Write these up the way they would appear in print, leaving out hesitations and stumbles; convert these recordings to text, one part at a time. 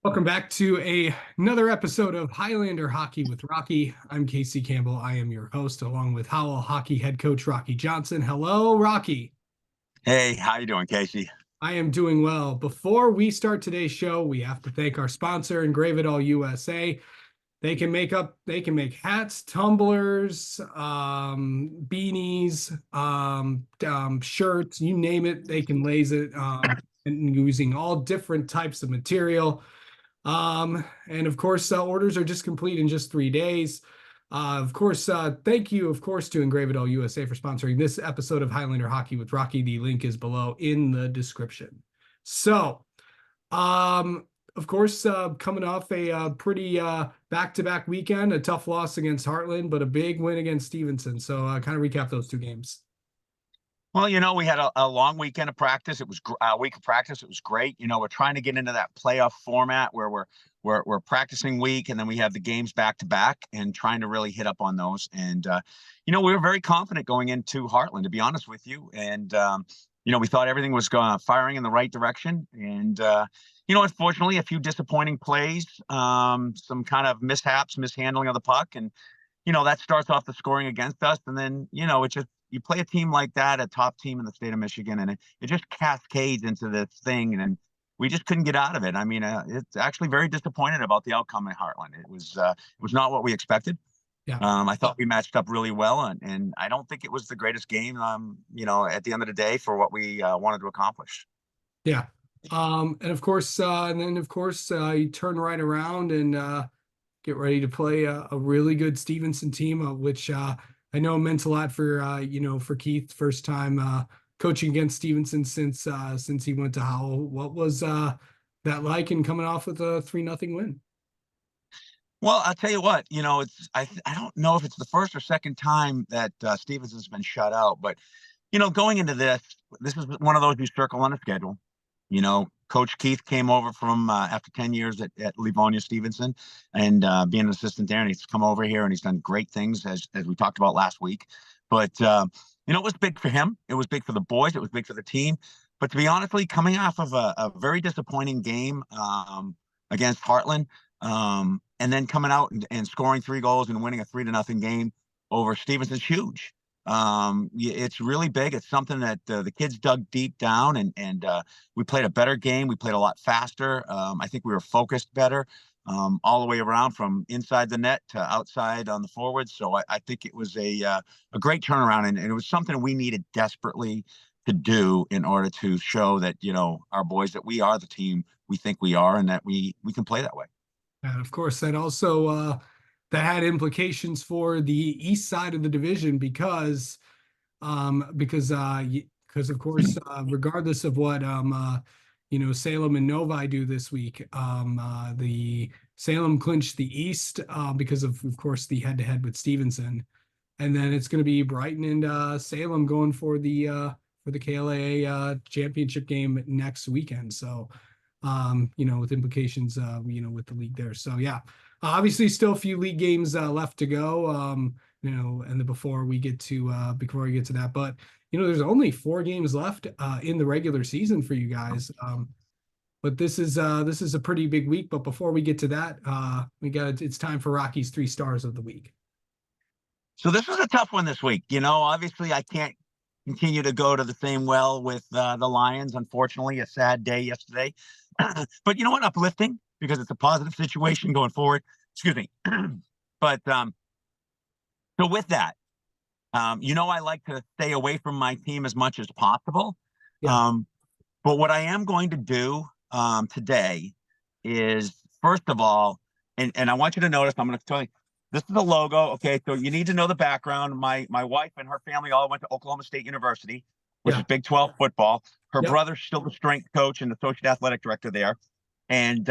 Welcome back to another episode of Highlander Hockey with Rocky. I'm Casey Campbell. I am your host, along with Howell hockey head coach Rocky Johnson. Hello, Rocky. Hey, how you doing, Casey? I am doing well. Before we start today's show, we have to thank our sponsor, Engrave It All USA. They can make hats, tumblers, beanies, shirts, you name it. They can lace it, and using all different types of material. And of course, orders are just complete in just 3 days. Thank you, of course, to Engrave It All USA for sponsoring this episode of Highlander Hockey with Rocky. The link is below in the description. So, of course, coming off a pretty back-to-back weekend, a tough loss against Hartland, but a big win against Stevenson. So, kind of recap those two games. Well, we had a long weekend of practice. It was a week of practice. It was great. We're trying to get into that playoff format where we're practicing week, and then we have the games back to back, and trying to really hit up on those. And we were very confident going into Hartland, to be honest with you. And we thought everything was firing in the right direction. And unfortunately, a few disappointing plays, some kind of mishaps, mishandling of the puck, and that starts off the scoring against us. And then it just, you play a team like that, a top team in the state of Michigan, and it just cascades into this thing, and we just couldn't get out of it. I mean, it's actually very disappointed about the outcome at Hartland. It was not what we expected. Yeah. I thought we matched up really well, and I don't think it was the greatest game, at the end of the day, for what we wanted to accomplish. Yeah. And of course, you turn right around and get ready to play a really good Stevenson team, which I know meant a lot for Keith. First time coaching against Stevenson since he went to Howell. What was that like, and coming off with a 3-0 win? Well, I'll tell you what, I don't know if it's the first or second time that Stevenson's been shut out, but going into this is one of those you circle on a schedule. Coach Keith came over from after 10 years at Livonia Stevenson, and being an assistant there, and he's come over here and he's done great things, as we talked about last week. But it was big for him. It was big for the boys. It was big for the team. But to be honestly, coming off of a very disappointing game against Hartland, and then coming out and scoring 3 goals and winning a 3-0 game over Stevenson's huge. It's really big. It's something that the kids dug deep down, and we played a better game. We played a lot faster. I think we were focused better all the way around, from inside the net to outside on the forwards. So I think it was a great turnaround, and it was something we needed desperately to do in order to show that, our boys, that we are the team we think we are, and that we can play that way. And of course, that also that had implications for the east side of the division because of course, regardless of what Salem and Novi do this week, the Salem clinched the East because of course the head-to-head with Stevenson, and then it's going to be Brighton and Salem going for the KLAA championship game next weekend. So with implications with the league there. So yeah. Obviously, still a few league games left to go, and then before we get to that, but there's only 4 games left in the regular season for you guys. But this is a pretty big week. But before we get to that, it's time for Rocky's 3 stars of the week. So this was a tough one this week. Obviously I can't continue to go to the same well with the Lions. Unfortunately, a sad day yesterday. But you know what? Uplifting, because it's a positive situation going forward. Excuse me. But so with that, I like to stay away from my team as much as possible. Yeah. But what I am going to do today is, first of all, and I want you to notice, I'm going to tell you, this is the logo. Okay, so you need to know the background. My wife and her family all went to Oklahoma State University, which is Big 12 football. Her brother's still the strength coach and associate athletic director there. And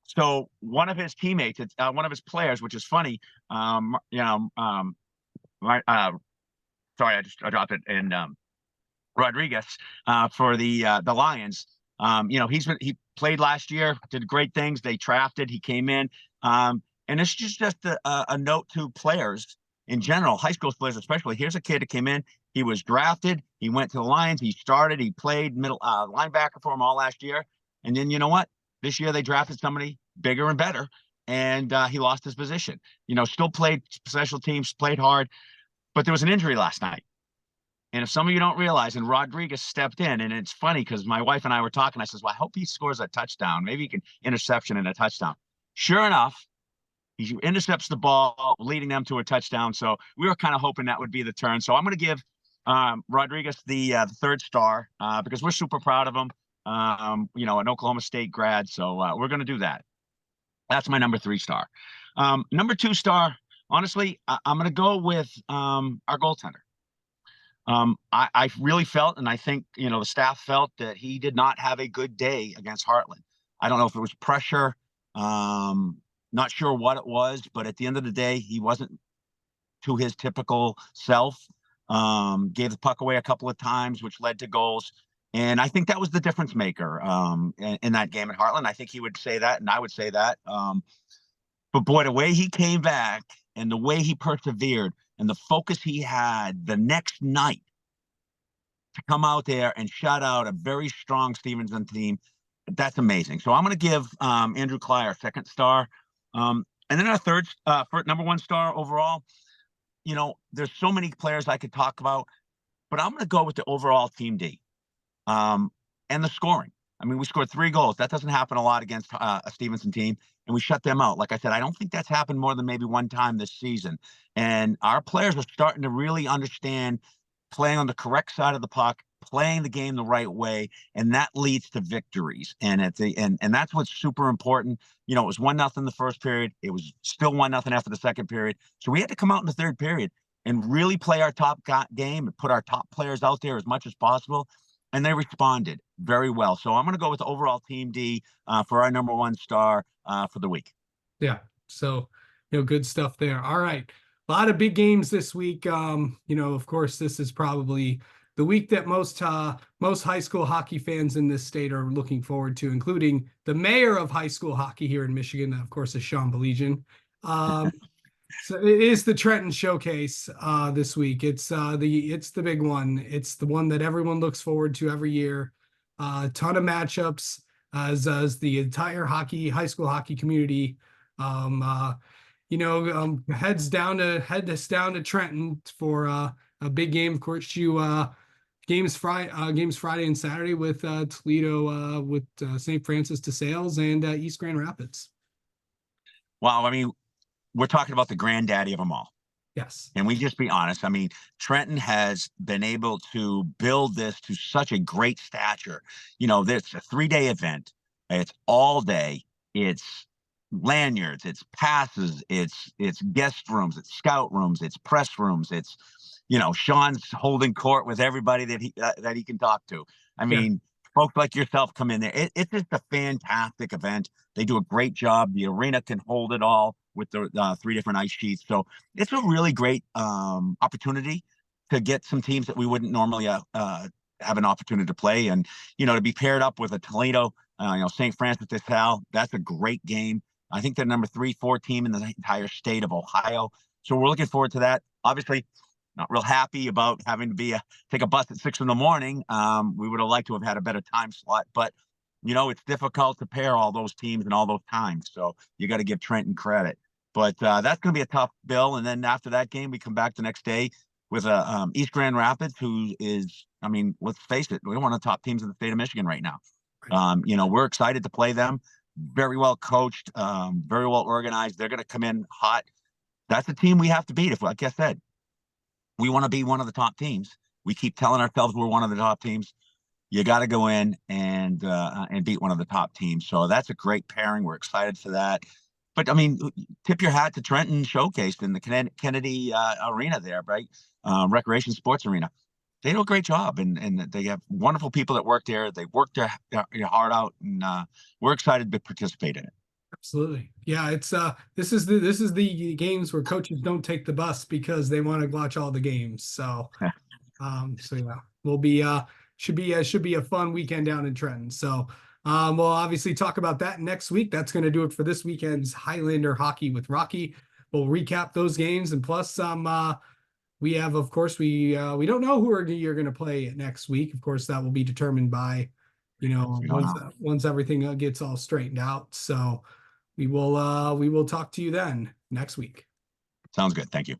so one of his teammates, one of his players, which is funny, sorry, I dropped it, and Rodriguez for the Lions. He played last year, did great things. They drafted, he came in, and it's just a note to players in general, high school players especially. Here's a kid that came in. He was drafted. He went to the Lions. He started. He played middle linebacker for them all last year. And then you know what? This year they drafted somebody bigger and better, and he lost his position. Still played special teams, played hard, but there was an injury last night. And if some of you don't realize, and Rodriguez stepped in, and it's funny because my wife and I were talking. I says, "Well, I hope he scores a touchdown. Maybe he can interception and a touchdown." Sure enough, he intercepts the ball, leading them to a touchdown. So we were kind of hoping that would be the turn. So I'm going to give Rodriguez the third star because we're super proud of him. An Oklahoma State grad. So we're going to do that. That's my number 3 star. Number 2 star, honestly, I'm going to go with our goaltender. I really felt, and I think, the staff felt that he did not have a good day against Hartland. I don't know if it was pressure. Not sure what it was, but at the end of the day, he wasn't to his typical self. Gave the puck away a couple of times, which led to goals. And I think that was the difference maker in that game at Hartland. I think he would say that, and I would say that. But boy, the way he came back and the way he persevered and the focus he had the next night to come out there and shut out a very strong Stevenson team, that's amazing. So I'm going to give Andrew Cly our 2nd star. And then our third, for number 1 star overall, there's so many players I could talk about, but I'm going to go with the overall team D and the scoring. I mean, we scored 3 goals. That doesn't happen a lot against a Stevenson team, and we shut them out. Like I said, I don't think that's happened more than maybe one time this season. And our players are starting to really understand playing on the correct side of the puck, playing the game the right way, and that leads to victories. And and that's what's super important. It was 1-0 the first period. It was still 1-0 after the second period. So we had to come out in the third period and really play our top game and put our top players out there as much as possible. And they responded very well. So I'm going to go with the overall team D for our number 1 star for the week. Yeah. So, good stuff there. All right. A lot of big games this week. Of course, this is probably the week that most high school hockey fans in this state are looking forward to, including the mayor of high school hockey here in Michigan, of course, is Sean Beligian. So it is the Trenton Showcase this week. It's the big one. It's the one that everyone looks forward to every year. A ton of matchups as the entire high school hockey community. Heads down to Trenton for a big game. Of course, games Friday and Saturday with Toledo, with St. Francis de Sales and East Grand Rapids. Wow, I mean, we're talking about the granddaddy of them all. Yes. And we just be honest. I mean, Trenton has been able to build this to such a great stature. It's a 3-day event. It's all day. It's lanyards, it's passes, it's guest rooms, it's scout rooms, it's press rooms. It's, Sean's holding court with everybody that he can talk to. I mean, folks like yourself come in there. It's just a fantastic event. They do a great job. The arena can hold it all with the 3 different ice sheets. So it's a really great opportunity to get some teams that we wouldn't normally have an opportunity to play. And, to be paired up with a Toledo, St. Francis de Sales, that's a great game. I think they're number 3-4 team in the entire state of Ohio. So we're looking forward to that. Obviously, not real happy about having to take a bus at 6 a.m. We would have liked to have had a better time slot, but it's difficult to pair all those teams and all those times. So you got to give Trenton credit. But that's going to be a tough bill. And then after that game, we come back the next day with East Grand Rapids, who is, I mean, let's face it, we're one of the top teams in the state of Michigan right now. We're excited to play them. Very well coached, very well organized. They're going to come in hot. That's the team we have to beat. If, like I said, we want to be one of the top teams. We keep telling ourselves we're one of the top teams. You got to go in and beat one of the top teams. So that's a great pairing. We're excited for that. But I mean, tip your hat to Trenton Showcase in the Kennedy Arena there, right? Recreation Sports Arena. They do a great job, and they have wonderful people that work there. They work their heart out, and we're excited to participate in it. Absolutely. Yeah, it's this is the games where coaches don't take the bus because they want to watch all the games. So we'll be should be a fun weekend down in Trenton. So we'll obviously talk about that next week. That's going to do it for this weekend's Highlander Hockey with Rocky. We'll recap those games, and plus we have, of course, we don't know who you're going to play next week. Of course, that will be determined by once everything gets all straightened out. So we will talk to you then next week. Sounds good. Thank you.